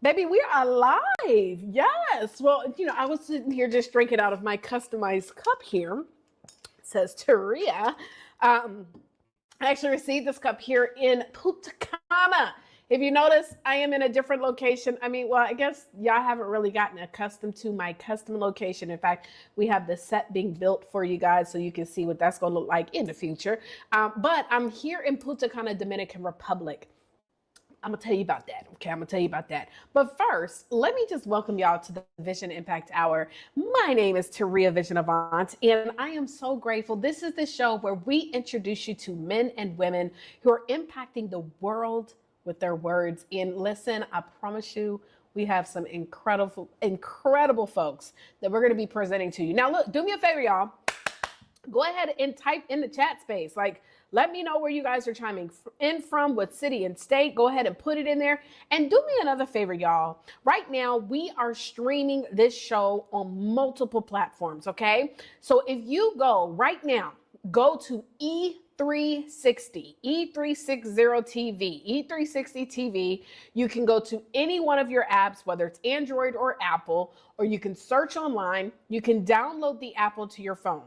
Baby, we are live. Yes. Well, I was sitting here just drinking out of my customized cup here. It says Taurea. I actually received this cup here in Punta Cana. If you notice, I am in a different location. I guess y'all haven't really gotten accustomed to my custom location. In fact, we have the set being built for you guys so you can see what that's going to look like in the future. But I'm here in Punta Cana, Dominican Republic. I'm gonna tell you about that. Okay, I'm gonna tell you about that. But first, let me just welcome y'all to the Vision Impact Hour. My name is Taurea Vision Avant, and I am so grateful. This is the show where we introduce you to men and women who are impacting the world with their words. And listen, I promise you, we have some incredible folks that we're gonna be presenting to you. Now, look, do me a favor, y'all. Go ahead and type in the chat space. Let me know where you guys are chiming in from, what city and state. Go ahead and put it in there. And do me another favor, y'all. Right now, we are streaming this show on multiple platforms, okay? So if you go right now, go to E360 TV, E360 TV. You can go to any one of your apps, whether it's Android or Apple, or you can search online. You can download the app onto your phone.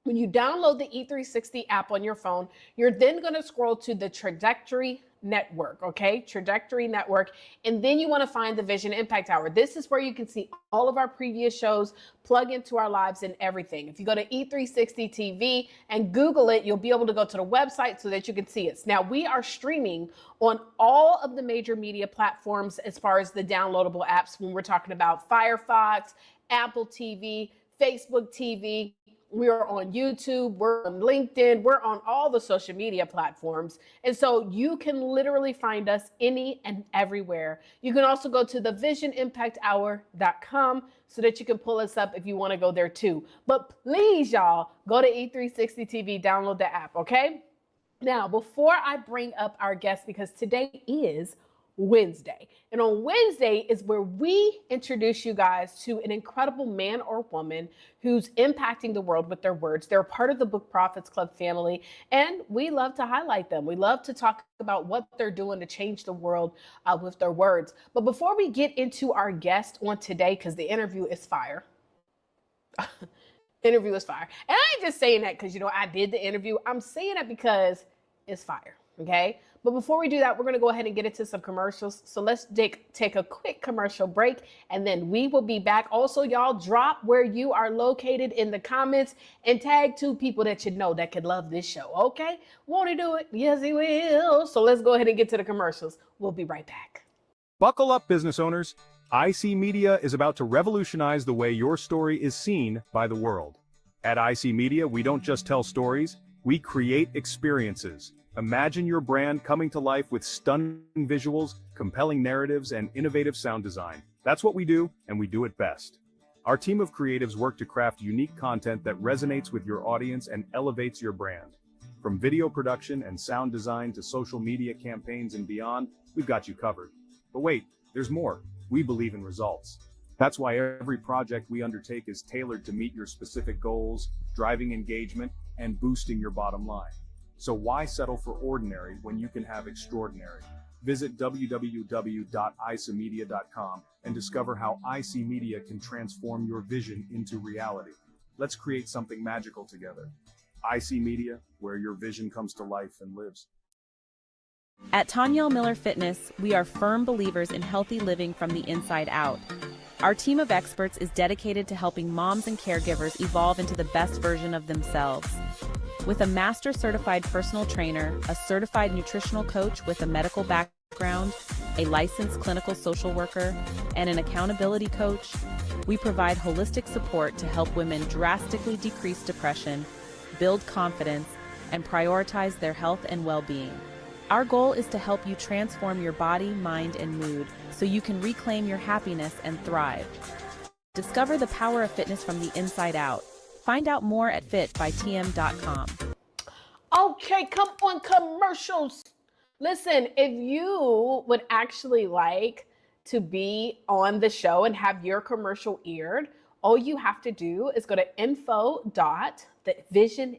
When you download the E360 app on your phone, you're then going to scroll to the Trajectory Network, okay? Trajectory Network. And then you want to find the Vision Impact Hour. This is where you can see all of our previous shows, plug into our lives and everything. If you go to E360 TV and Google it, you'll be able to go to the website so that you can see it. Now, we are streaming on all of the major media platforms as far as the downloadable apps when we're talking about Firefox, Apple TV, Facebook TV. We are on YouTube, we're on LinkedIn, we're on all the social media platforms. And so you can literally find us any and everywhere. You can also go to thevisionimpacthour.com so that you can pull us up if you want to go there too. But please, y'all, go to E360 TV, download the app, okay? Now, before I bring up our guest, because today is Wednesday. And on Wednesday is where we introduce you guys to an incredible man or woman who's impacting the world with their words. They're part of the Book Prophets Club family, and we love to highlight them. We love to talk about what they're doing to change the world with their words. But before we get into our guest on today, because the interview is fire. Interview is fire. And I ain't just saying that because, I did the interview. I'm saying it because it's fire, okay? But before we do that, we're going to go ahead and get into some commercials. So let's take a quick commercial break, and then we will be back. Also, y'all, drop where you are located in the comments and tag 2 people that you know that could love this show, okay? Won't he do it? Yes, he will. So let's go ahead and get to the commercials. We'll be right back. Buckle up, business owners. IC Media is about to revolutionize the way your story is seen by the world. At IC Media, we don't just tell stories, we create experiences. Imagine your brand coming to life with stunning visuals, compelling narratives, and innovative sound design. That's what we do, and we do it best. Our team of creatives work to craft unique content that resonates with your audience and elevates your brand. From video production and sound design to social media campaigns and beyond, we've got you covered. But wait, there's more. We believe in results. That's why every project we undertake is tailored to meet your specific goals, driving engagement, and boosting your bottom line. So why settle for ordinary when you can have extraordinary? Visit www.icamedia.com and discover how IC Media can transform your vision into reality. Let's create something magical together. IC Media, where your vision comes to life and lives. At Tonyael Miller Fitness, we are firm believers in healthy living from the inside out. Our team of experts is dedicated to helping moms and caregivers evolve into the best version of themselves. With a master certified personal trainer, a certified nutritional coach with a medical background, a licensed clinical social worker, and an accountability coach, we provide holistic support to help women drastically decrease depression, build confidence, and prioritize their health and well-being. Our goal is to help you transform your body, mind, and mood so you can reclaim your happiness and thrive. Discover the power of fitness from the inside out. Find out more at fitbytm.com. Okay, come on, commercials. Listen, if you would actually like to be on the show and have your commercial aired, all you have to do is go to info.thevision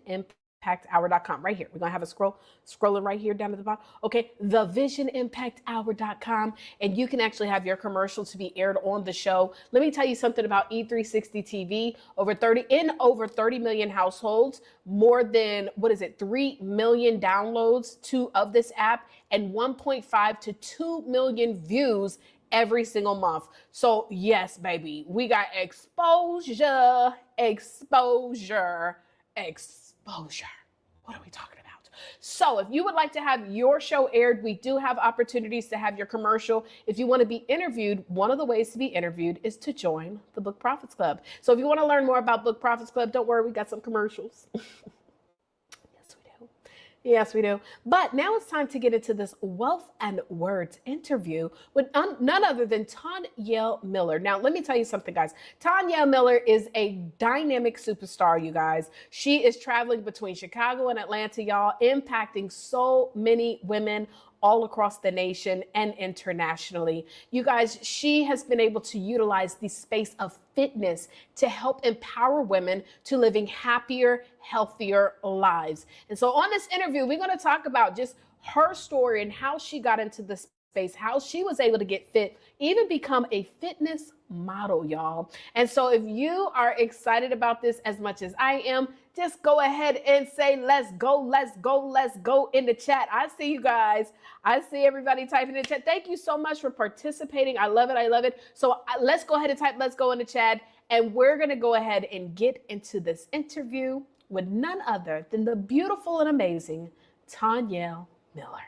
impacthour.com right here. We're gonna have a scrolling right here down at the bottom. Okay, thevisioниmpacthour.com, and you can actually have your commercial to be aired on the show. Let me tell you something about E360 TV. Over 30 million households, more than 3 million downloads of this app, and 1.5 to 2 million views every single month. So yes, baby, we got exposure. What are we talking about? So if you would like to have your show aired, we do have opportunities to have your commercial. If you want to be interviewed, one of the ways to be interviewed is to join the Book Profits Club. So if you want to learn more about Book Profits Club, don't worry, we got some commercials. Yes, we do. But now it's time to get into this Wealth and Words interview with none other than Tonyael Miller. Now, let me tell you something, guys. Tonyael Miller is a dynamic superstar, you guys. She is traveling between Chicago and Atlanta, y'all, impacting so many women all across the nation and internationally. You guys, she has been able to utilize the space of fitness to help empower women to living happier, healthier lives. And so on this interview, we're going to talk about just her story and how she got into the space, how she was able to get fit, even become a fitness model, y'all. And so if you are excited about this as much as I am, just go ahead and say, let's go in the chat. I see you guys. I see everybody typing in the chat. Thank you so much for participating. I love it. So let's go ahead and type, let's go in the chat. And we're going to go ahead and get into this interview with none other than the beautiful and amazing Tonyael Miller.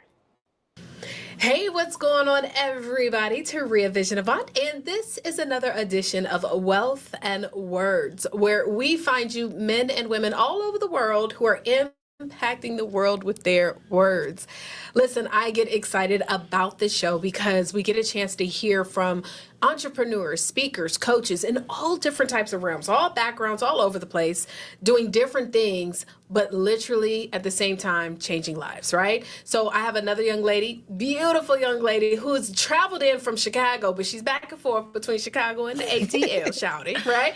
Hey, what's going on, everybody? Taurea Vision Avant, and this is another edition of Wealth and Words, where we find you men and women all over the world who are impacting the world with their words. Listen, I get excited about this show because we get a chance to hear from entrepreneurs, speakers, coaches in all different types of realms, all backgrounds, all over the place, doing different things, but literally at the same time changing lives, right? So I have another young lady, beautiful young lady, who's traveled in from Chicago, but she's back and forth between Chicago and the ATL, shouting, right?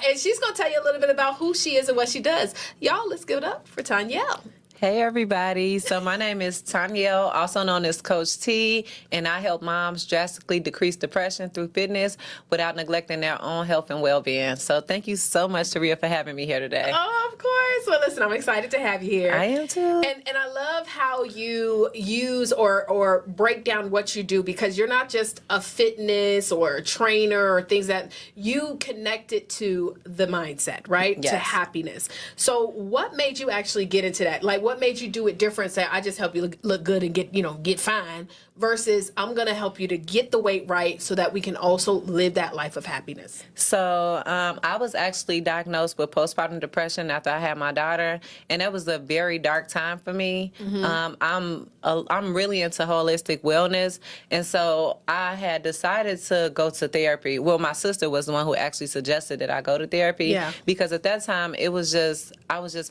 And she's going to tell you a little bit about who she is and what she does. Y'all, let's give it up for Tonyael. Hey everybody, so my name is Tonyael, also known as Coach T, and I help moms drastically decrease depression through fitness without neglecting their own health and well-being. So thank you so much, Taurea, for having me here today. Oh, of course. Well, listen, I'm excited to have you here. I am too. And I love how you use or break down what you do, because you're not just a fitness or a trainer or things that you connect it to the mindset, right? Yes. To happiness. So what made you actually get into that? Like, what made you do it different? Say, I just help you look good and get fine, versus I'm going to help you to get the weight right so that we can also live that life of happiness. So I was actually diagnosed with postpartum depression after I had my daughter, and that was a very dark time for me. Mm-hmm. I'm really into holistic wellness, and so I had decided to go to therapy. Well, my sister was the one who actually suggested that I go to therapy, because at that time I was just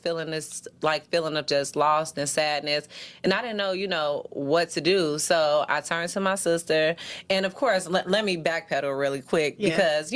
feeling this feeling of just lost and sadness, and I didn't know what to do. So I turned to my sister, and of course, let me backpedal really quick, because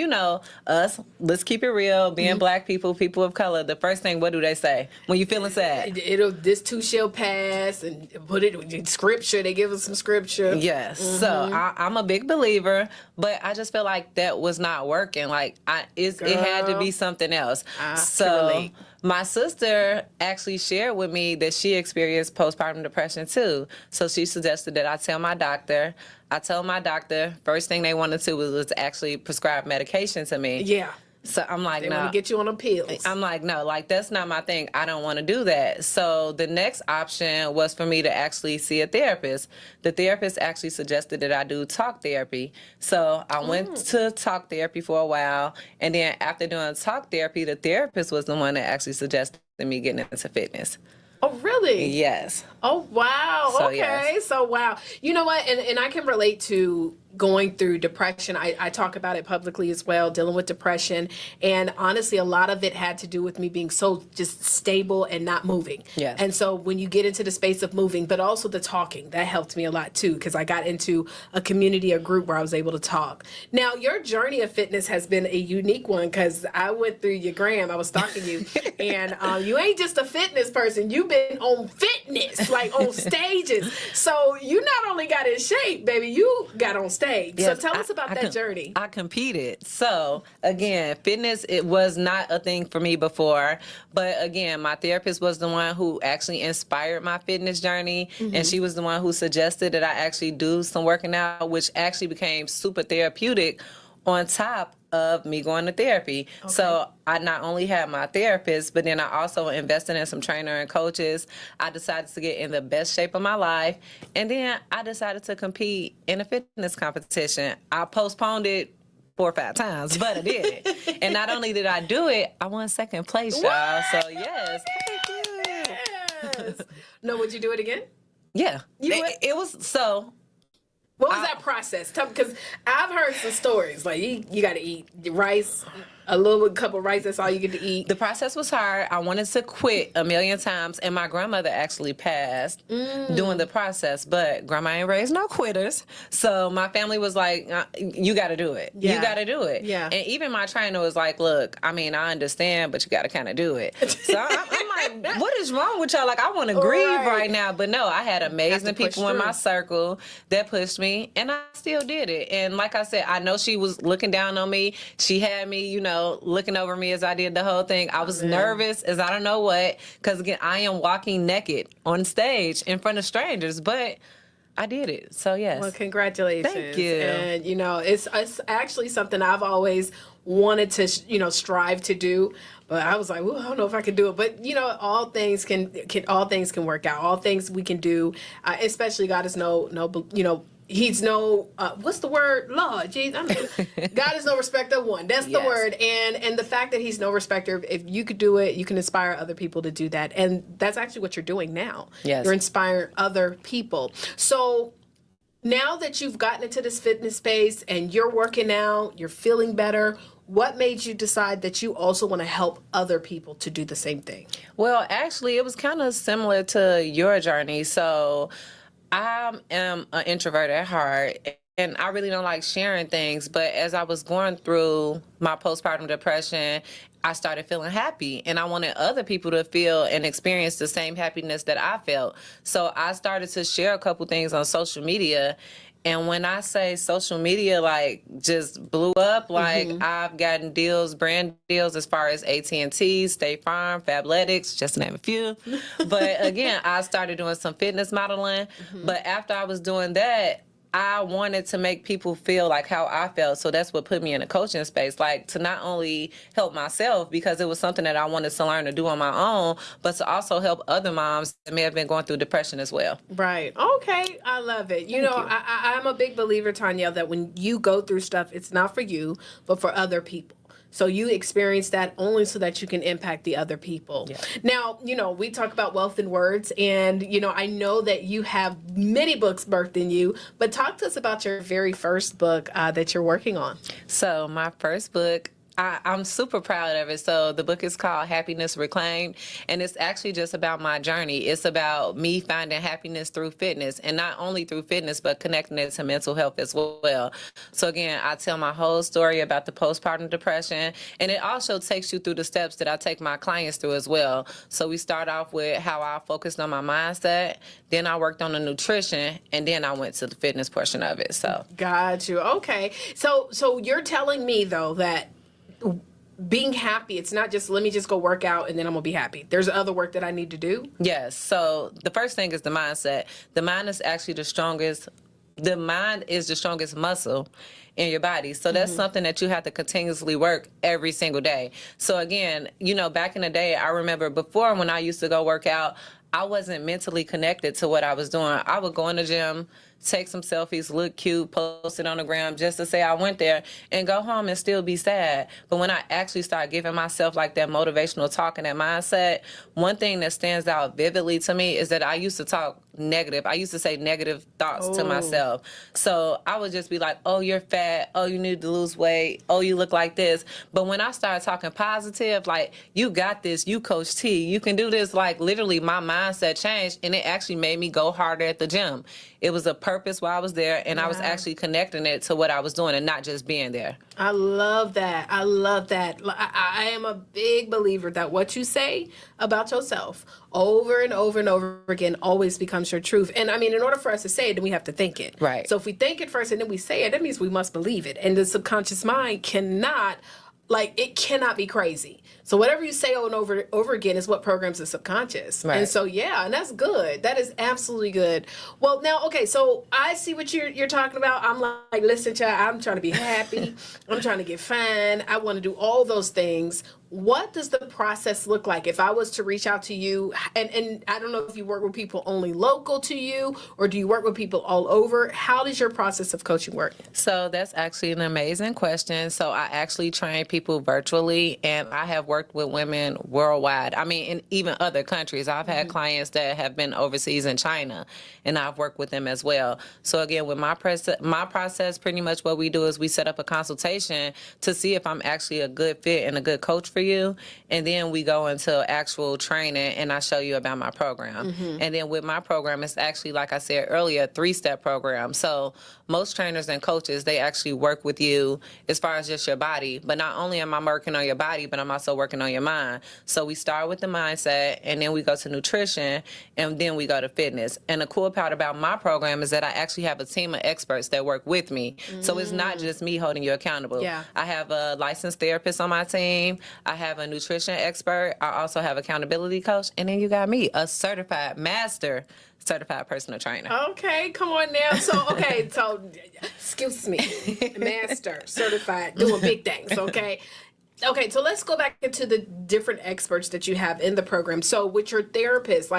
us, let's keep it real, being Black people of color, the first thing, what do they say when you feeling sad? This too shall pass, and put it in scripture. They give us some scripture. Yes. So I'm a big believer, but I just feel like that was not working. It had to be something else. So my sister actually shared with me that she experienced postpartum depression too. So she suggested that I tell my doctor. I told my doctor, first thing they wanted to was actually prescribe medication to me. Yeah. So I'm like, they no. want to get you on pills. I'm like, no, that's not my thing. I don't want to do that. So the next option was for me to actually see a therapist. The therapist actually suggested that I do talk therapy. So I went to talk therapy for a while. And then after doing talk therapy, the therapist was the one that actually suggested me getting into fitness. Oh, Oh, really? Yes. Oh, wow. So, Okay. yes. So, wow. You know what? And I can relate to going through depression. I talk about it publicly as well, dealing with depression. And honestly, a lot of it had to do with me being so just stable and not moving. Yes. And so when you get into the space of moving, but also the talking, that helped me a lot too, because I got into a community, a group where I was able to talk. Now, your journey of fitness has been a unique one, because I went through your gram, I was stalking you, and you ain't just a fitness person, you've been on fitness, like on stages. So you not only got in shape, baby, you got on stage. Yes, So tell us about that journey. I competed. So again, fitness, it was not a thing for me before. But again, my therapist was the one who actually inspired my fitness journey. And she was the one who suggested that I actually do some working out, which actually became super therapeutic on top of me going to therapy. Okay. So I not only had my therapist, but then I also invested in some trainer and coaches. I decided to get in the best shape of my life. And then I decided to compete in a fitness competition. I postponed it 4 or 5 times, but I did it. And not only did I do it, I won second place, y'all. So yes. Thank you. Yes. No, would you do it again? Yeah. You would? It was so. What was that process? Because I've heard some stories. Like, you got to eat rice, a little cup of rice, that's all you get to eat. The process was hard. I wanted to quit a million times, and my grandmother actually passed during the process, but grandma ain't raised no quitters. So my family was like, you got to do it. Yeah. You got to do it. Yeah. And even my trainer was like, look, I mean, I understand, but you got to kind of do it. So I'm like, what is wrong with y'all? Like, I want to grieve right now. But no, I had amazing people in my circle that pushed me, and I still did it. And like I said, I know she was looking down on me. She had me, looking over me as I did the whole thing. I was nervous as I don't know what, because again, I am walking naked on stage in front of strangers, but I did it. So yes. Well, congratulations. Thank you. And it's actually something I've always wanted to strive to do, but I was like, I don't know if I can do it. But all things can work out. All things we can do, especially God is He's no, what's the word? Lord, geez, God is no respecter of one. That's the word. And the fact that he's no respecter, if you could do it, you can inspire other people to do that. And that's actually what you're doing now. Yes. You're inspiring other people. So now that you've gotten into this fitness space and you're working out, you're feeling better, what made you decide that you also want to help other people to do the same thing? Well, actually, it was kind of similar to your journey. So I am an introvert at heart, and I really don't like sharing things. But as I was going through my postpartum depression, I started feeling happy, and I wanted other people to feel and experience the same happiness that I felt. So I started to share a couple things on social media. And when I say social media, like, just blew up, like, I've gotten deals, brand deals, as far as AT&T, State Farm, Fabletics, just to name a few. But again, I started doing some fitness modeling. But after I was doing that, I wanted to make people feel like how I felt. So that's what put me in a coaching space, like, to not only help myself, because it was something that I wanted to learn to do on my own, but to also help other moms that may have been going through depression as well. Right. Okay. I love it. I'm a big believer, Tonyael, that when you go through stuff, it's not for you, but for other people. So you experience that only so that you can impact the other people. Yeah. Now, we talk about wealth in words, and, I know that you have many books birthed in you, but talk to us about your very first book that you're working on. So my first book, I'm super proud of it. So the book is called Happiness Reclaimed, and it's actually just about my journey. It's about me finding happiness through fitness, and not only through fitness, but connecting it to mental health as well. So again, I tell my whole story about the postpartum depression, and it also takes you through the steps that I take my clients through as well. So we start off with how I focused on my mindset, then I worked on the nutrition, and then I went to the fitness portion of it. So got you. Okay. So you're telling me, though, that being happy, it's not just let me just go work out and then I'm gonna be happy. There's other work that I need to do. Yes. So the first thing is the mindset. The mind is actually the strongest muscle in your body. So that's something that you have to continuously work every single day. So again, back in the day, I remember before, when I used to go work out, I wasn't mentally connected to what I was doing. I would go in the gym, take some selfies, look cute, post it on the gram just to say I went there, and go home and still be sad. But when I actually start giving myself like that motivational talk and that mindset, one thing that stands out vividly to me is that I used to talk negative. I used to say negative thoughts to myself. So I would just be like, oh, you're fat. Oh, you need to lose weight. Oh, you look like this. But when I started talking positive, like, you got this, you Coach T, you can do this, like, literally my mindset changed, and it actually made me go harder at the gym. It was a purpose while I was there, and I was actually connecting it to what I was doing and not just being there. I love that. I love that. I am a big believer that what you say about yourself over and over and over again always becomes your truth. And I mean, in order for us to say it, then we have to think it. Right. So if we think it first and then we say it, that means we must believe it. And the subconscious mind cannot, it cannot be crazy. So whatever you say over and over again is what programs the subconscious. Right. And so, yeah, and that's good. That is absolutely good. Well, now, okay, so I see what you're talking about. I'm like, listen, child, I'm trying to be happy. I'm trying to get fine. I want to do all those things. What does the process look like if I was to reach out to you? And I don't know if you work with people only local to you, or do you work with people all over? How does your process of coaching work? So that's actually an amazing question. So I actually train people virtually, and I have worked with women worldwide. I mean, in even other countries. I've had clients that have been overseas in China, and I've worked with them as well. So again, with my process, pretty much what we do is we set up a consultation to see if I'm actually a good fit and a good coach for you, and then we go into actual training, and I show you about my program. And then with my program, it's actually, like I said earlier, a 3-step program. So most trainers and coaches, they actually work with you as far as just your body, but not only am I working on your body, but I'm also working on your mind. So we start with the mindset, and then we go to nutrition, and then we go to fitness. And the cool part about my program is that I actually have a team of experts that work with me. So it's not just me holding you accountable. Yeah. I have a licensed therapist on my team. I have a nutrition expert. I also have accountability coach. And then you got me, a certified personal trainer. Okay, come on now. So, excuse me, master, certified, doing big things, okay? Okay, so let's go back into the different experts that you have in the program. So with your therapist,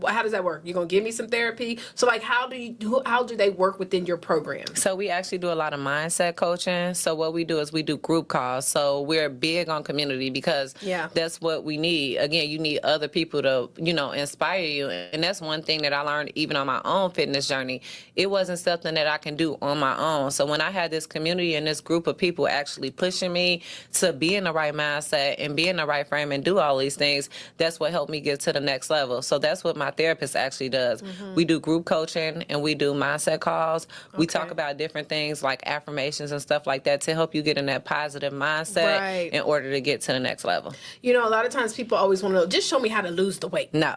how does that work? You're going to give me some therapy? So how do they work within your program? So we actually do a lot of mindset coaching. So what we do is we do group calls. So we're big on community because that's what we need. Again, you need other people to, inspire you. And that's one thing that I learned even on my own fitness journey. It wasn't something that I can do on my own. So when I had this community and this group of people actually pushing me to be in the right mindset and be in the right frame and do all these things, that's what helped me get to the next level. So that's what my therapist actually does. We do group coaching and we do mindset calls. We talk about different things like affirmations and stuff like that to help you get in that positive mindset in order to get to the next level. A lot of times people always want to know, just show me how to lose the weight. No,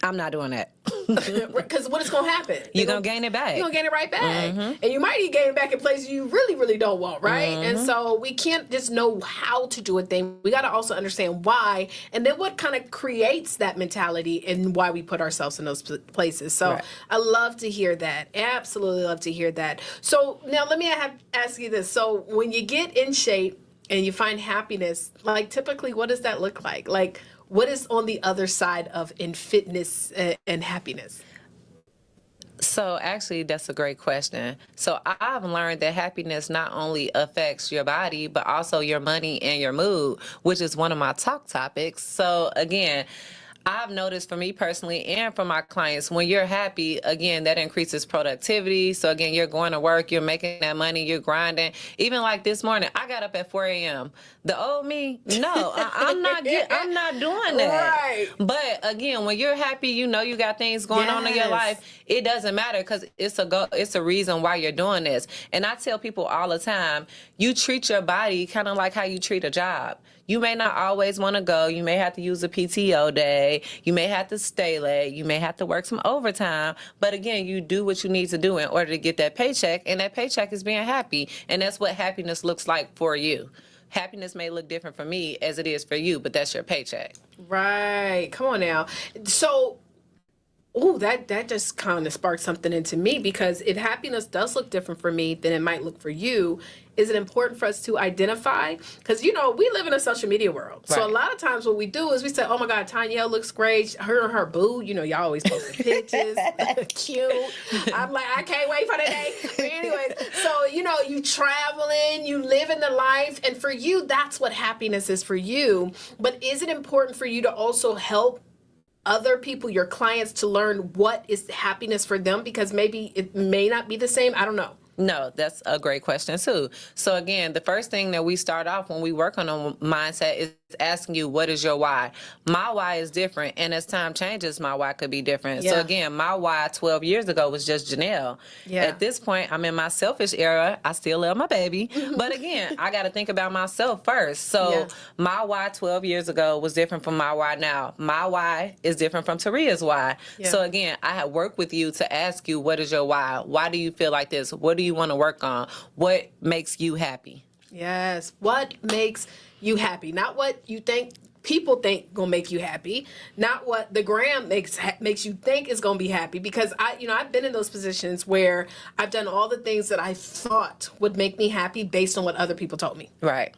I'm not doing that. Because what is going to happen? You're going to gain it back. You're going to gain it right back. And you might even gain it back in places you really, really don't want, right? And so we can't just know how to do a thing. We got to also understand why, and then what kind of creates that mentality and why we put ourselves in those places. So I love to hear that. Absolutely love to hear that. So now let me ask you this. So when you get in shape and you find happiness, typically what does that look like? What is on the other side of in fitness and happiness? So actually, that's a great question. So I've learned that happiness not only affects your body, but also your money and your mood, which is one of my talk topics. So again, I've noticed for me personally and for my clients, when you're happy, again, that increases productivity. So again, you're going to work, you're making that money, you're grinding. Even like this morning, I got up at 4 a.m. The old me, no, I'm not doing that. Right. But again, when you're happy, you got things going on in your life. It doesn't matter because it's a reason why you're doing this. And I tell people all the time, you treat your body kind of like how you treat a job. You may not always want to go. You may have to use a PTO day. You may have to stay late. You may have to work some overtime. But again, you do what you need to do in order to get that paycheck. And that paycheck is being happy. And that's what happiness looks like for you. Happiness may look different for me as it is for you, but that's your paycheck. Right. Come on now. So Oh, that just kind of sparked something into me, because if happiness does look different for me than it might look for you, is it important for us to identify? Because, you know, we live in a social media world. Right. So a lot of times what we do is we say, oh my God, Tonyael looks great. Her and her boo, you know, y'all always posting pictures. Cute. I'm like, I can't wait for the day. But anyway, so, you know, you traveling, you living the life. And for you, that's what happiness is for you. But is it important for you to also help other people, your clients, to learn what is happiness for them? Because maybe it may not be the same. I don't know. No, that's a great question too. So again, the first thing that we start off when we work on a mindset is asking you, what is your why? My why is different, and as time changes, my why could be different. Yeah. So again, my why 12 years ago was just Janelle. Yeah. At this point, I'm in my selfish era. I still love my baby, but again, I got to think about myself first. So my why 12 years ago was different from my why now. My why is different from Taurea's why. Yeah. So again, I have worked with you to ask you, what is your why? Why do you feel like this? What do you want to work on? What makes you happy? Yes. What makes you happy? Not what you think people think gonna make you happy, not what the gram makes you think is gonna be happy. Because I've been in those positions where I've done all the things that I thought would make me happy based on what other people told me. Right.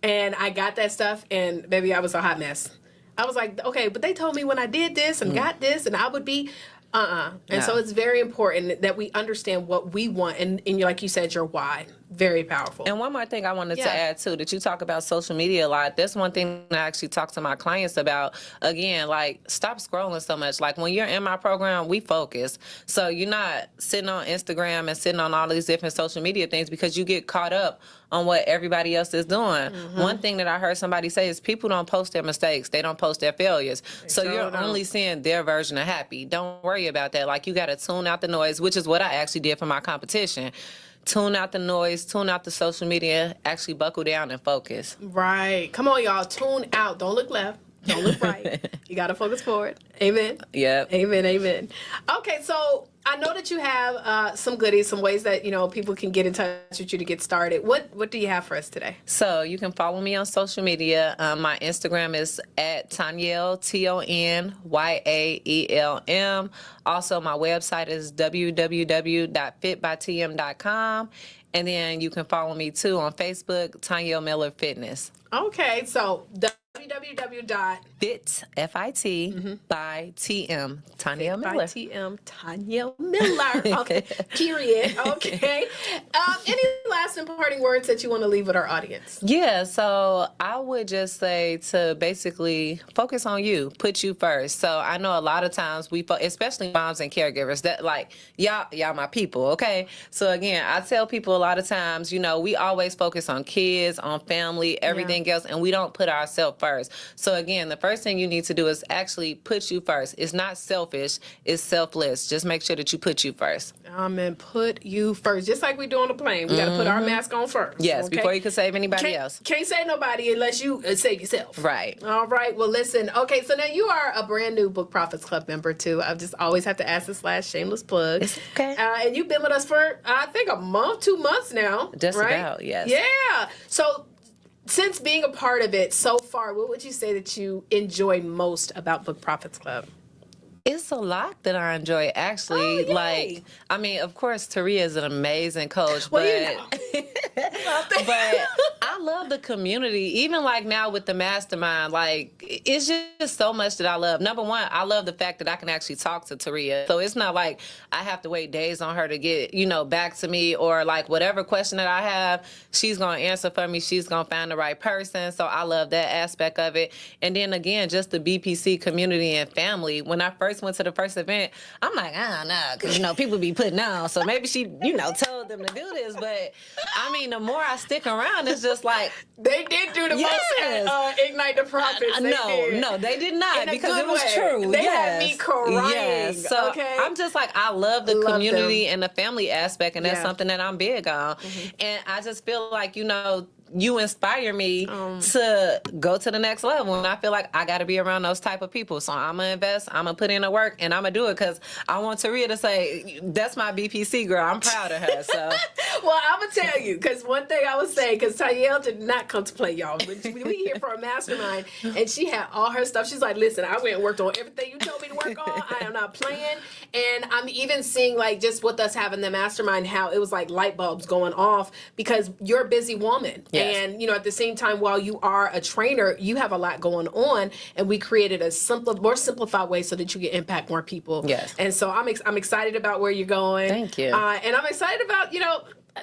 And I got that stuff, and baby, I was a hot mess. I was like, okay, but they told me when I did this and got this, and I would be And so it's very important that we understand what we want, and like you said, your why. Very powerful. And one more thing I wanted to add too, that you talk about social media a lot. That's one thing I actually talk to my clients about. Again, like, stop scrolling so much. Like, when you're in my program, we focus. So you're not sitting on Instagram and sitting on all these different social media things because you get caught up on what everybody else is doing. One thing that I heard somebody say is people don't post their mistakes. They don't post their failures. So you're only seeing their version of happy. Don't worry about that. Like, you got to tune out the noise, which is what I actually did for my competition. Tune out the noise, tune out the social media, actually buckle down and focus. Right. Come on, y'all. Tune out. Don't look left. Don't look right. You got to focus forward. Amen. Yep. Amen. Amen. Okay, so I know that you have some goodies, some ways that, people can get in touch with you to get started. What do you have for us today? So you can follow me on social media. My Instagram is at Tonyael, Tonyalem. Also, my website is www.fitbytm.com. And then you can follow me too on Facebook, Tonyael Miller Fitness. Okay, so www.fit, F-I-T, by T-M, Tonyael Miller. By T-M, Tonyael Miller. Okay, period. Okay. Any last imparting words that you want to leave with our audience? Yeah, so I would just say to basically focus on you, put you first. So I know a lot of times especially moms and caregivers, that like, y'all my people, okay? So again, I tell people a lot of times, we always focus on kids, on family, everything else, and we don't put ourselves first. So again, the first thing you need to do is actually put you first. It's not selfish, it's selfless. Just make sure that you put you first. Amen. Put you first. Just like we do on the plane. We got to put our mask on first. Yes, okay? Before you can save anybody else. Can't save nobody unless you save yourself. Right. All right. Well, listen. Okay, so now you are a brand new Book Profits Club member too. I just always have to ask this last shameless plug. It's okay. And you've been with us for, I think, a month, 2 months now. Just right? about, yes. Yeah. So since being a part of it so far, what would you say that you enjoy most about Book Profits Club? It's a lot that I enjoy, actually. Of course, Taurea is an amazing coach, but but I love the community. Even like now with the mastermind, like, it's just so much that I love. Number one, I love the fact that I can actually talk to Taurea. So it's not like I have to wait days on her to get, back to me, or like whatever question that I have, she's going to answer for me. She's going to find the right person. So I love that aspect of it. And then again, just the BPC community and family. When I first went to the first event, I'm like, I don't know, because, people be putting on. So maybe she, told them to do this. But, the more I stick around, it's just like. They did do the most at Ignite the Profits. No, they did not, because it was true. They had me crying. Yes. So I'm just like, I love the community and the family aspect, and that's something that I'm big on. And I just feel like, you inspire me to go to the next level, and I feel like I got to be around those type of people. So I'm gonna invest, I'm gonna put in the work, and I'm gonna do it because I want Taurea to say, "That's my BPC girl. I'm proud of her." So, well, I'm gonna tell you, because one thing I was saying, because Tonyael did not come to play, y'all. We here for a mastermind, and she had all her stuff. She's like, "Listen, I went and worked on everything you told me to work on. I am not playing. And I'm even seeing like just with us having the mastermind, how it was like light bulbs going off because you're a busy woman. Yes. And, at the same time, while you are a trainer, you have a lot going on. And we created a more simplified way so that you can impact more people. Yes. And so I'm excited about where you're going. Thank you. And I'm excited about,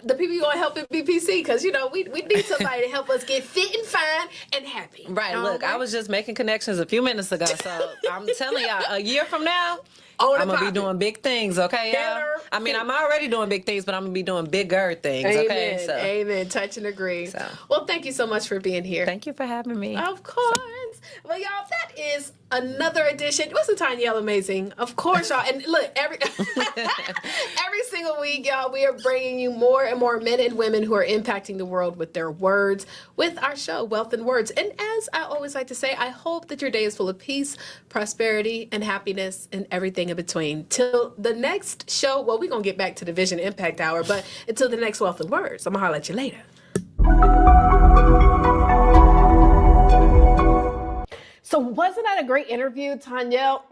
the people you're going to help at BPC because, we need somebody to help us get fit and fine and happy. Right. Look, I was just making connections a few minutes ago. So I'm telling y'all, a year from now, I'm going to be doing big things, okay, y'all? I mean, I'm already doing big things, but I'm going to be doing bigger things, okay? So. Amen. Touch and agree. So. Well, thank you so much for being here. Thank you for having me. Of course. Well, y'all, that is another edition. Wasn't Tonyael amazing? Of course, y'all. And look, every single week, y'all, we are bringing you more and more men and women who are impacting the world with their words, with our show, Wealth and Words. And as I always like to say, I hope that your day is full of peace, prosperity, and happiness, and everything in between. Till the next show, well, we're going to get back to the Vision Impact Hour, but until the next Wealth and Words, I'm going to holler at you later. So wasn't that a great interview, Tonyael?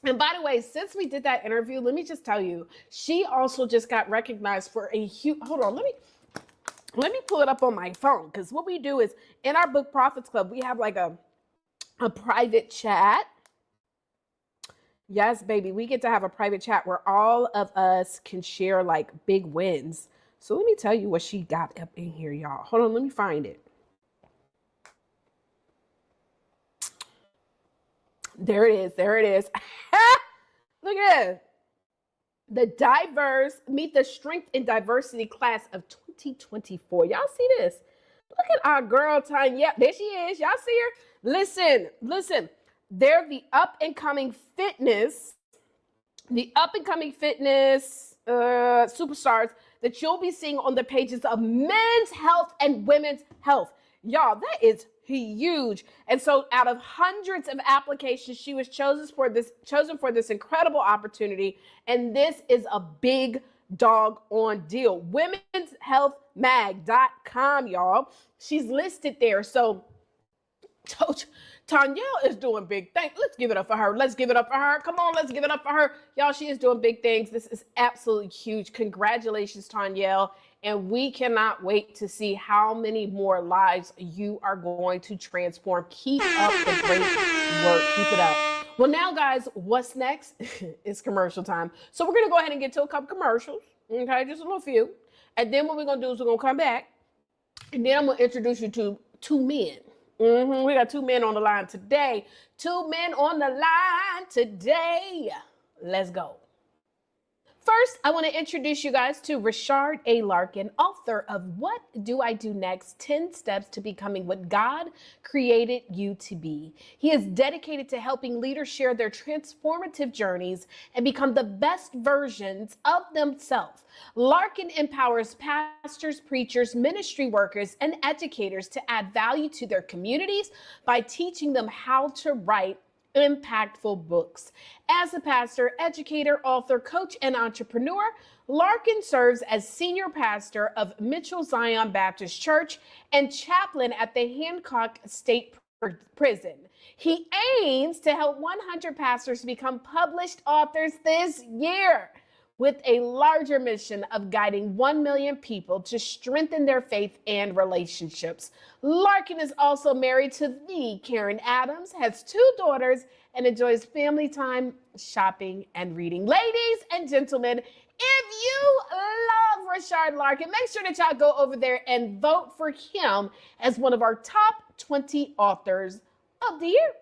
And by the way, since we did that interview, let me just tell you, she also just got recognized for a huge, hold on, let me pull it up on my phone. Because what we do is in our Book Profits Club, we have like a private chat. Yes, baby, we get to have a private chat where all of us can share like big wins. So let me tell you what she got up in here, y'all. Hold on, let me find it. There it is. There it is. Look at it. Meet the Strength and Diversity class of 2024. Y'all see this? Look at our girl, Tonyael. There she is. Y'all see her? Listen. They're the up-and-coming fitness superstars that you'll be seeing on the pages of Men's Health and Women's Health. Y'all, that is huge. And so out of hundreds of applications, she was chosen for this incredible opportunity. And this is a big doggone deal. womenshealthmag.com, y'all. She's listed there. So Tonyael is doing big things. Let's give it up for her. Come on, let's give it up for her. Y'all, she is doing big things. This is absolutely huge. Congratulations, Tonyael. And we cannot wait to see how many more lives you are going to transform. Keep up the great work. Keep it up. Well, now, guys, what's next? It's commercial time. So we're going to go ahead and get to a couple commercials. Okay, just a little few. And then what we're going to do is we're going to come back. And then I'm going to introduce you to two men. We got two men on the line today. Let's go. First, I want to introduce you guys to Richard A. Larkin, author of What Do I Do Next? 10 Steps to Becoming What God Created You to Be. He is dedicated to helping leaders share their transformative journeys and become the best versions of themselves. Larkin empowers pastors, preachers, ministry workers, and educators to add value to their communities by teaching them how to write impactful books. As a pastor, educator, author, coach, and entrepreneur, Larkin serves as senior pastor of Mitchell Zion Baptist Church and chaplain at the Hancock State Prison. He aims to help 100 pastors become published authors this year, with a larger mission of guiding 1 million people to strengthen their faith and relationships. Larkin is also married to the Karen Adams, has 2 daughters, and enjoys family time, shopping, and reading. Ladies and gentlemen, if you love Richard Larkin, make sure that y'all go over there and vote for him as one of our top 20 authors of the year.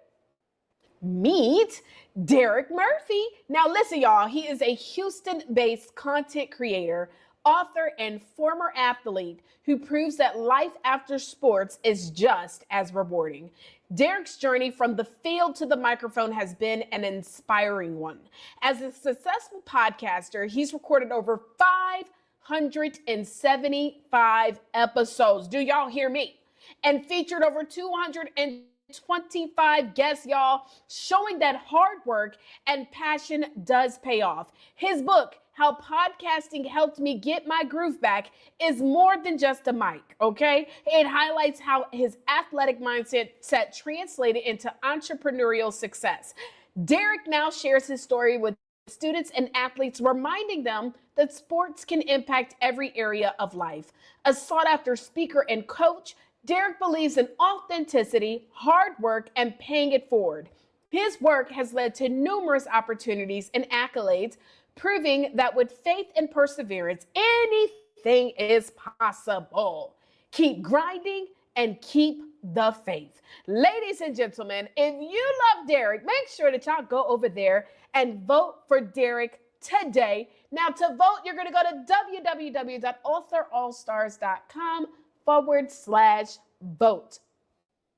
Meet Derek Murphy. Now listen, y'all, he is a Houston-based content creator, author, and former athlete who proves that life after sports is just as rewarding. Derek's journey from the field to the microphone has been an inspiring one. As a successful podcaster, he's recorded over 575 episodes. Do y'all hear me? And featured over 225 guests, y'all, showing that hard work and passion does pay off. His book, How Podcasting Helped Me Get My Groove Back, is more than just a mic, okay? It highlights how his athletic mindset translated into entrepreneurial success. Derek now shares his story with students and athletes, reminding them that sports can impact every area of life. A sought-after speaker and coach, Derek believes in authenticity, hard work, and paying it forward. His work has led to numerous opportunities and accolades, proving that with faith and perseverance, anything is possible. Keep grinding and keep the faith. Ladies and gentlemen, if you love Derek, make sure that y'all go over there and vote for Derek today. Now, to vote, you're going to go to www.authorallstars.com/vote.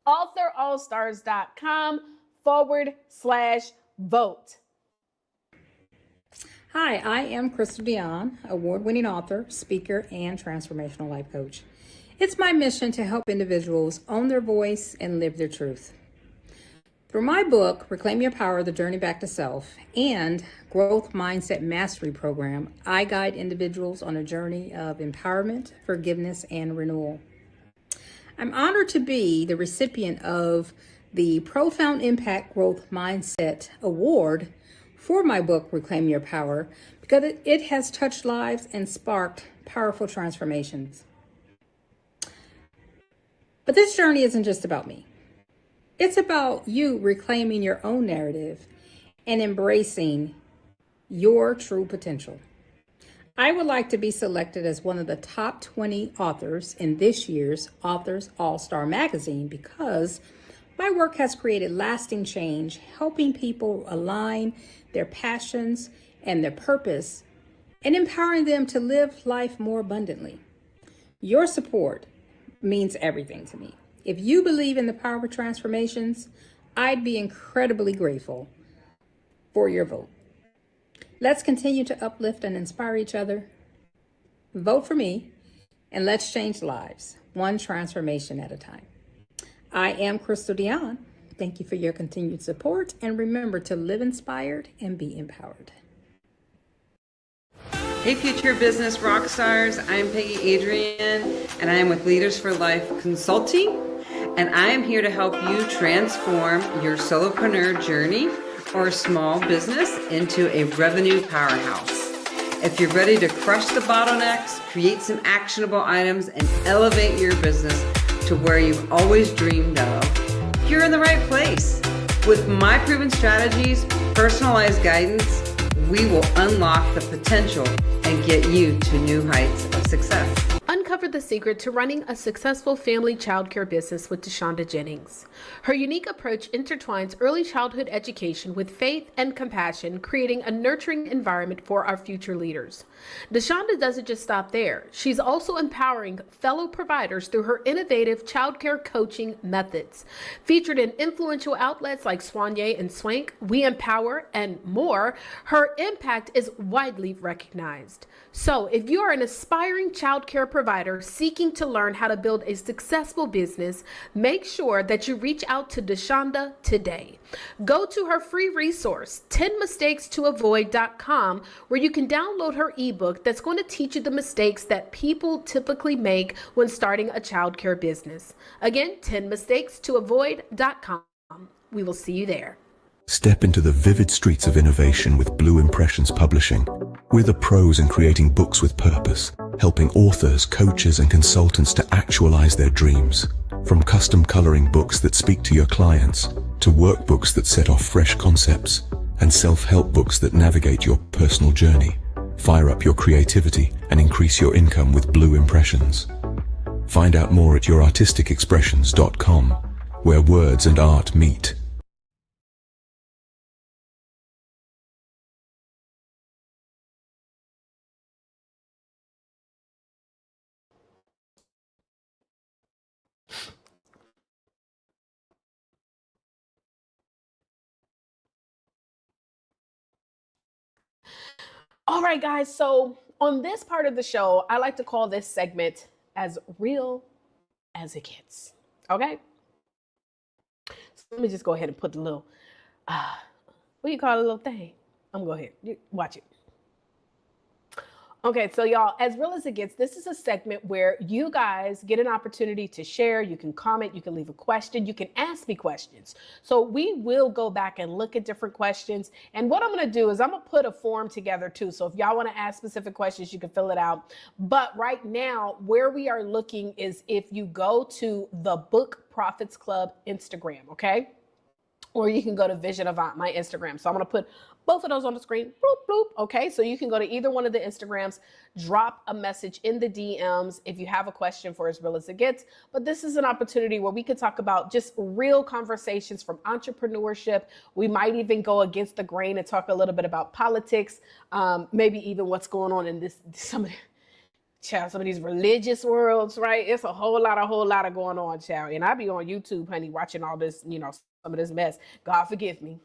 authorallstars.com/vote. Hi, I am Crystal Dion, award-winning author, speaker, and transformational life coach. It's my mission to help individuals own their voice and live their truth. Through my book, Reclaim Your Power, The Journey Back to Self, and Growth Mindset Mastery Program, I guide individuals on a journey of empowerment, forgiveness, and renewal. I'm honored to be the recipient of the Profound Impact Growth Mindset Award for my book, Reclaim Your Power, because it has touched lives and sparked powerful transformations. But this journey isn't just about me. It's about you reclaiming your own narrative and embracing your true potential. I would like to be selected as one of the top 20 authors in this year's Authors All-Star magazine because my work has created lasting change, helping people align their passions and their purpose and empowering them to live life more abundantly. Your support means everything to me. If you believe in the power of transformations, I'd be incredibly grateful for your vote. Let's continue to uplift and inspire each other. Vote for me, and let's change lives, one transformation at a time. I am Crystal Dion. Thank you for your continued support, and remember to live inspired and be empowered. Hey future business rock stars, I'm Peggy Adrian and I am with Leaders for Life Consulting, and I am here to help you transform your solopreneur journey or small business into a revenue powerhouse. If you're ready to crush the bottlenecks, create some actionable items, and elevate your business to where you've always dreamed of, you're in the right place. With my proven strategies, personalized guidance, we will unlock the potential and get you to new heights of success. Uncover the secret to running a successful family childcare business with DeShonda Jennings. Her unique approach intertwines early childhood education with faith and compassion, creating a nurturing environment for our future leaders. DeShonda doesn't just stop there. She's also empowering fellow providers through her innovative childcare coaching methods. Featured in influential outlets like Soigné and Swank, We Empower, and more, her impact is widely recognized. So if you are an aspiring childcare provider seeking to learn how to build a successful business, make sure that you reach out to DeShonda today. Go to her free resource, 10mistakes-to-avoid.com, where you can download her ebook that's going to teach you the mistakes that people typically make when starting a childcare business. Again, 10mistakes-to-avoid.com. We will see you there. Step into the vivid streets of innovation with Blue Impressions Publishing. We're the pros in creating books with purpose, helping authors, coaches, and consultants to actualize their dreams. From custom coloring books that speak to your clients, to workbooks that set off fresh concepts, and self-help books that navigate your personal journey. Fire up your creativity and increase your income with Blue Impressions. Find out more at yourartisticexpressions.com, where words and art meet. All right, guys. So on this part of the show, I like to call this segment as real as it gets. Okay. So let me just go ahead and put the little, what do you call a little thing? I'm going to go ahead. Watch it. Okay, so y'all, as real as it gets, this is a segment where you guys get an opportunity to share. You can comment, you can leave a question, you can ask me questions. So we will go back and look at different questions. And what I'm going to do is I'm going to put a form together too. So if y'all want to ask specific questions, you can fill it out. But right now, where we are looking is if you go to the Book Profits Club Instagram, okay? Or you can go to Vision Avant, my Instagram. So I'm going to put both of those on the screen. Bloop, bloop. Okay, so you can go to either one of the Instagrams, drop a message in the DMs if you have a question for As Real as It Gets. But this is an opportunity where we could talk about just real conversations from entrepreneurship. We might even go against the grain and talk a little bit about politics, maybe even what's going on in some of these religious worlds, right? It's a whole lot of going on, child. And I be on YouTube, honey, watching all this, some of this mess. God forgive me.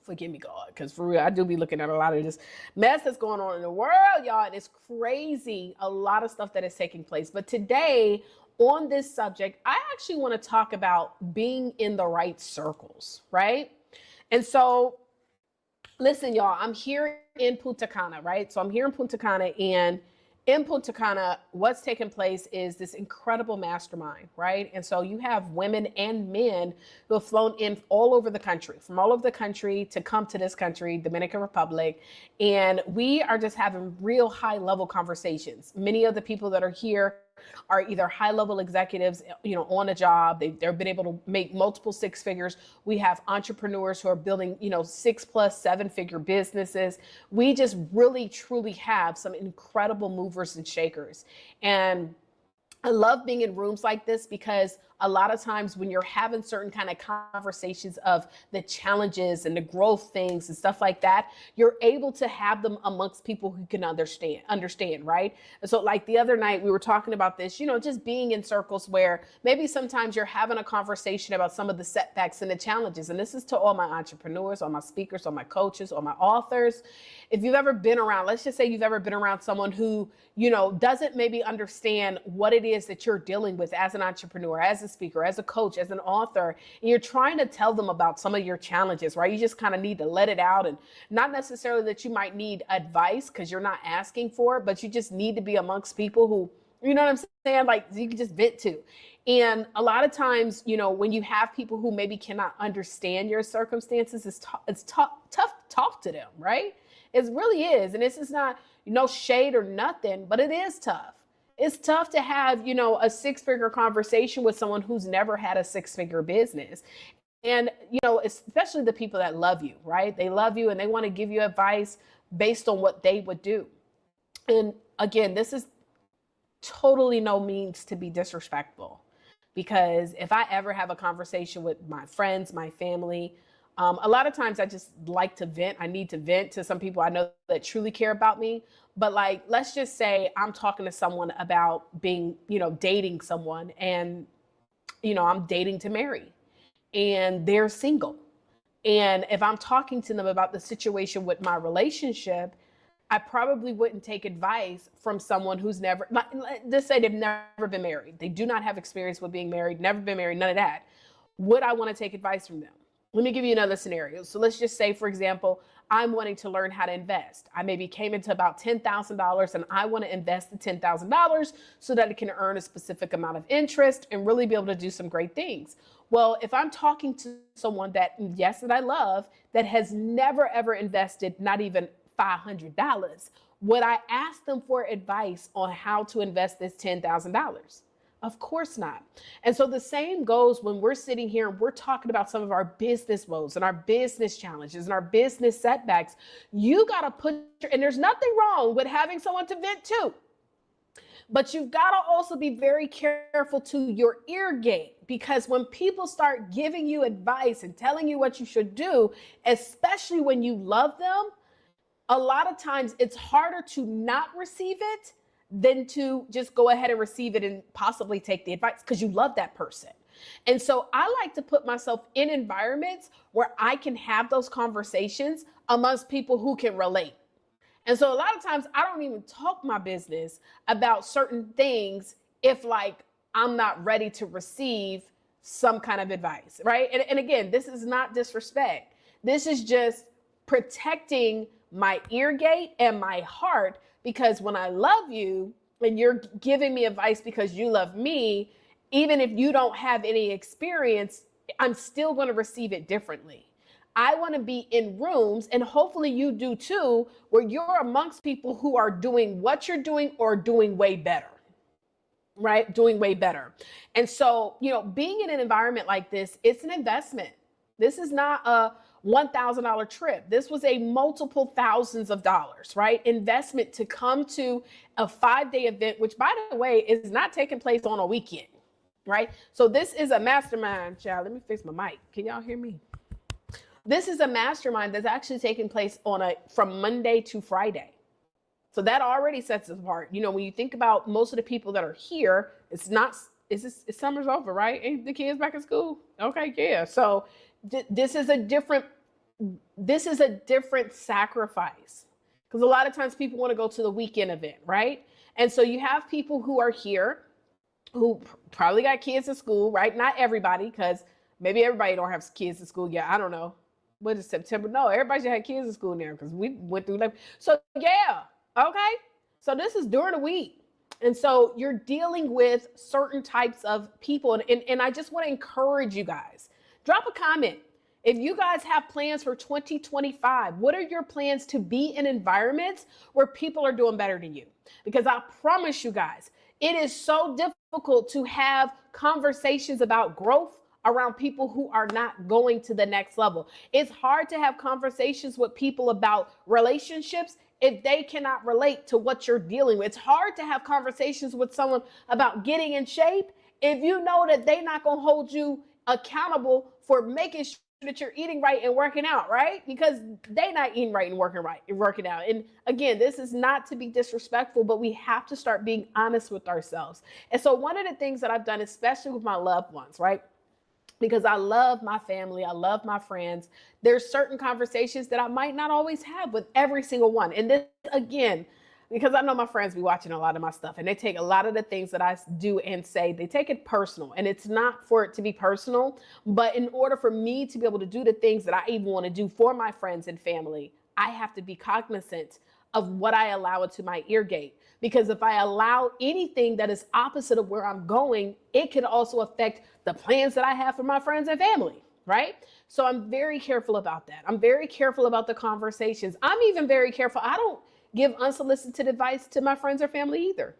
Forgive me, God, because for real, I do be looking at a lot of this mess that's going on in the world, y'all. And it's crazy, a lot of stuff that is taking place. But today, on this subject, I actually want to talk about being in the right circles, right? And so, listen, y'all, I'm here in Punta Cana, right? So I'm here in Punta Cana, and in Punta Cana, what's taking place is this incredible mastermind, right? And so you have women and men who have flown in all over the country, from all over the country to come to this country, Dominican Republic. And we are just having real high level conversations. Many of the people that are here are either high level executives, on a job. They've been able to make multiple six figures. We have entrepreneurs who are building, 6+ 7-figure businesses. We just really, truly have some incredible movers and shakers. And I love being in rooms like this because a lot of times when you're having certain kind of conversations of the challenges and the growth things and stuff like that, you're able to have them amongst people who can understand, right? And so like the other night we were talking about this, just being in circles where maybe sometimes you're having a conversation about some of the setbacks and the challenges. And this is to all my entrepreneurs, all my speakers, all my coaches, all my authors. If you've ever been around, let's just say you've ever been around someone who, doesn't maybe understand what it is that you're dealing with as an entrepreneur, as a speaker, as a coach, as an author, and you're trying to tell them about some of your challenges, right? You just kind of need to let it out, and not necessarily that you might need advice because you're not asking for it, but you just need to be amongst people who, you know what I'm saying? Like you can just vent to. And a lot of times, when you have people who maybe cannot understand your circumstances, it's tough to talk to them, right? It really is. And this is not, no shade or nothing, but it is tough. It's tough to have, a six-figure conversation with someone who's never had a six-figure business. And, especially the people that love you, right? They love you and they want to give you advice based on what they would do. And again, this is totally no means to be disrespectful, because if I ever have a conversation with my friends, my family, a lot of times I just like to vent. I need to vent to some people I know that truly care about me. But like, let's just say I'm talking to someone about being, dating someone, and, I'm dating to marry and they're single. And if I'm talking to them about the situation with my relationship, I probably wouldn't take advice from someone who's never, just say they've never been married. They do not have experience with being married, never been married, none of that. Would I want to take advice from them? Let me give you another scenario. So let's just say, for example, I'm wanting to learn how to invest. I maybe came into about $10,000 and I want to invest the $10,000 so that it can earn a specific amount of interest and really be able to do some great things. Well, if I'm talking to someone that I love, that has never, ever invested, not even $500, would I ask them for advice on how to invest this $10,000? Of course not. And so the same goes when we're sitting here and we're talking about some of our business woes and our business challenges and our business setbacks. You got to and there's nothing wrong with having someone to vent to, but you've got to also be very careful to your ear gate, because when people start giving you advice and telling you what you should do, especially when you love them, a lot of times it's harder to not receive it than to just go ahead and receive it and possibly take the advice because you love that person. And so I like to put myself in environments where I can have those conversations amongst people who can relate. And so a lot of times I don't even talk my business about certain things if like I'm not ready to receive some kind of advice, right? And again, this is not disrespect. This is just protecting my ear gate and my heart, because when I love you and you're giving me advice because you love me, even if you don't have any experience, I'm still going to receive it differently. I want to be in rooms, and hopefully you do too, where you're amongst people who are doing what you're doing or doing way better, right? Doing way better. And so, being in an environment like this, it's an investment. This is not a $1,000 trip. This was a multiple thousands of dollars, right? Investment to come to a 5-day event, which by the way, is not taking place on a weekend, right? So this is a mastermind, child. Let me fix my mic. Can y'all hear me? This is a mastermind that's actually taking place from Monday to Friday. So that already sets us apart. When you think about most of the people that are here, it's summer's over, right? Ain't the kids back in school? Okay, yeah. So this is a different sacrifice, because a lot of times people want to go to the weekend event, right? And so you have people who are here who probably got kids in school, right? Not everybody, because maybe everybody don't have kids in school yet. I don't know. What is September? No, everybody should have kids in school now, because we went through that. So yeah, okay. So this is during the week. And so you're dealing with certain types of people. And I just want to encourage you guys, drop a comment. If you guys have plans for 2025, what are your plans to be in environments where people are doing better than you? Because I promise you guys, it is so difficult to have conversations about growth around people who are not going to the next level. It's hard to have conversations with people about relationships if they cannot relate to what you're dealing with. It's hard to have conversations with someone about getting in shape if you know that they're not going to hold you accountable for making sure that you're eating right and working out, right? Because they're not eating right and working out. And again, this is not to be disrespectful, but we have to start being honest with ourselves. And so one of the things that I've done, especially with my loved ones, right? Because I love my family, I love my friends, there's certain conversations that I might not always have with every single one. And this, again, because I know my friends be watching a lot of my stuff, and they take a lot of the things that I do and say, they take it personal. And it's not for it to be personal, but in order for me to be able to do the things that I even want to do for my friends and family, I have to be cognizant of what I allow into my ear gate. Because if I allow anything that is opposite of where I'm going, it can also affect the plans that I have for my friends and family, right? So I'm very careful about that. I'm very careful about the conversations. I'm even very careful. I don't give unsolicited advice to my friends or family either.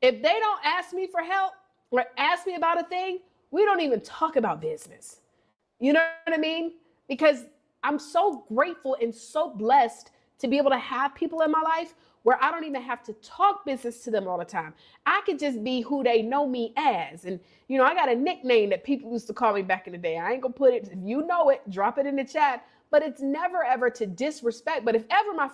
If they don't ask me for help or ask me about a thing, we don't even talk about business. You know what I mean? Because I'm so grateful and so blessed to be able to have people in my life where I don't even have to talk business to them all the time. I could just be who they know me as. And, I got a nickname that people used to call me back in the day. I ain't gonna put it, if you know it, drop it in the chat, but it's never ever to disrespect. But if ever my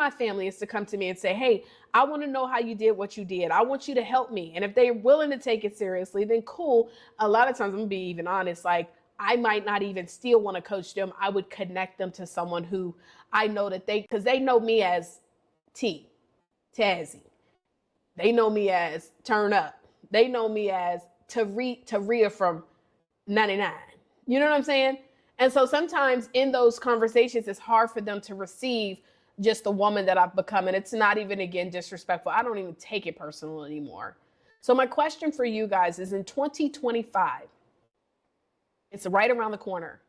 family is to come to me and say, hey, I want to know how you did what you did. I want you to help me. And if they're willing to take it seriously, then cool. A lot of times, I'm gonna be even honest, like, I might not even still want to coach them. I would connect them to someone who I know that because they know me as Tazzy. They know me as Turn Up. They know me as Taurea from 99. You know what I'm saying? And so sometimes in those conversations, it's hard for them to receive just the woman that I've become. And it's not even, again, disrespectful. I don't even take it personal anymore. So my question for you guys is, in 2025, it's right around the corner.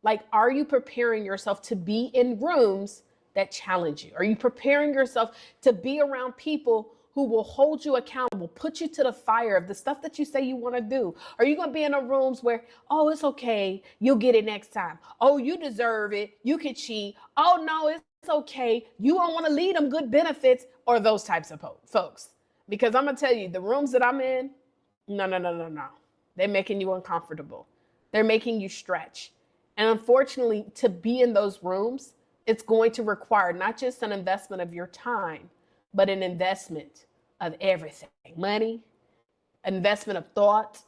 Like, are you preparing yourself to be in rooms that challenge you? Are you preparing yourself to be around people who will hold you accountable, put you to the fire of the stuff that you say you want to do? Are you going to be in the rooms where, oh, it's okay, you'll get it next time. Oh, you deserve it, you could cheat. Oh, no, it's okay, you don't want to lead them good benefits, or those types of folks? Because I'm going to tell you, the rooms that I'm in, no. They're making you uncomfortable. They're making you stretch. And unfortunately, to be in those rooms, it's going to require not just an investment of your time, but an investment of everything. Money, an investment of thought,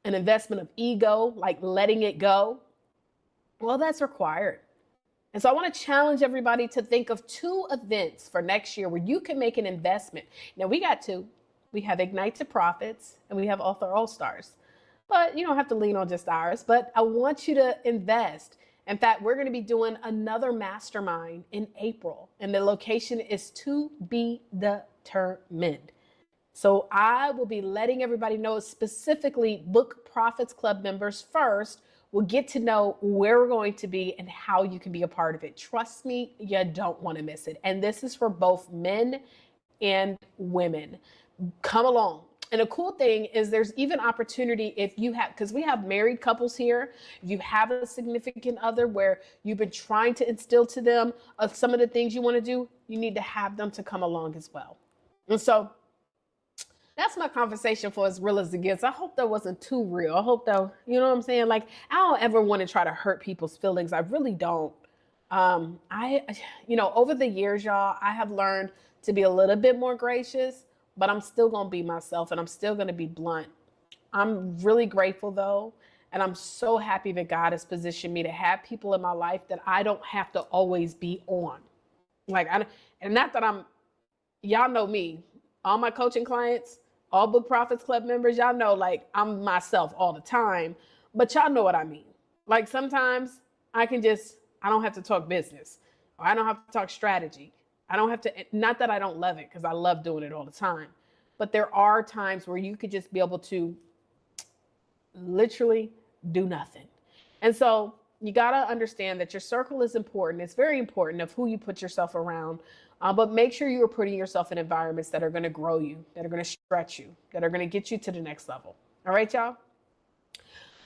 an investment of ego, like letting it go. Well, that's required. And so I want to challenge everybody to think of 2 events for next year where you can make an investment. Now, we got 2. We have Ignite to Profits and we have Author All Stars. But you don't have to lean on just ours. But I want you to invest In fact, we're going to be doing another mastermind in April, and the location is to be determined. So I will be letting everybody know, specifically Book Profits Club members first will get to know where we're going to be and how you can be a part of it. Trust me, you don't want to miss it. And this is for both men and women. Come along. And a cool thing is there's even opportunity if you have, because we have married couples here, if you have a significant other where you've been trying to instill to them some of the things you want to do, you need to have them to come along as well. And so that's my conversation for As Real As It Gets. I hope that wasn't too real. I hope that, you know what I'm saying? Like, I don't ever want to try to hurt people's feelings. I really don't. Over the years, y'all, I have learned to be a little bit more gracious, but I'm still going to be myself and I'm still going to be blunt. I'm really grateful though. And I'm so happy that God has positioned me to have people in my life that I don't have to always be on. Y'all know me, all my coaching clients, all Book Profits Club members, y'all know, like, I'm myself all the time, but y'all know what I mean. Like, sometimes I don't have to talk business, or I don't have to talk strategy. I don't have to, not that I don't love it, because I love doing it all the time, but there are times where you could just be able to literally do nothing. And so you got to understand that your circle is important. It's very important of who you put yourself around. But make sure you are putting yourself in environments that are going to grow you, that are going to stretch you, that are going to get you to the next level. All right, y'all?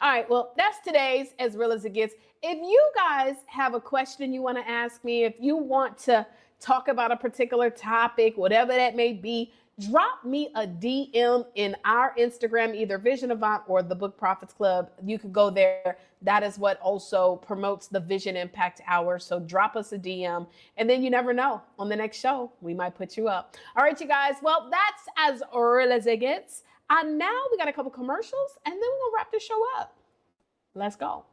All right, well, that's today's As Real As It Gets. If you guys have a question you want to ask me, if you want to talk about a particular topic, whatever that may be, drop me a DM in our Instagram, either Vision Avant or the Book Profits Club. You could go there. That is what also promotes the Vision Impact Hour. So drop us a DM, and then you never know. On the next show, we might put you up. All right, you guys. Well, that's As Real As It Gets. And now we got a couple commercials, and then we're going to wrap the show up. Let's go.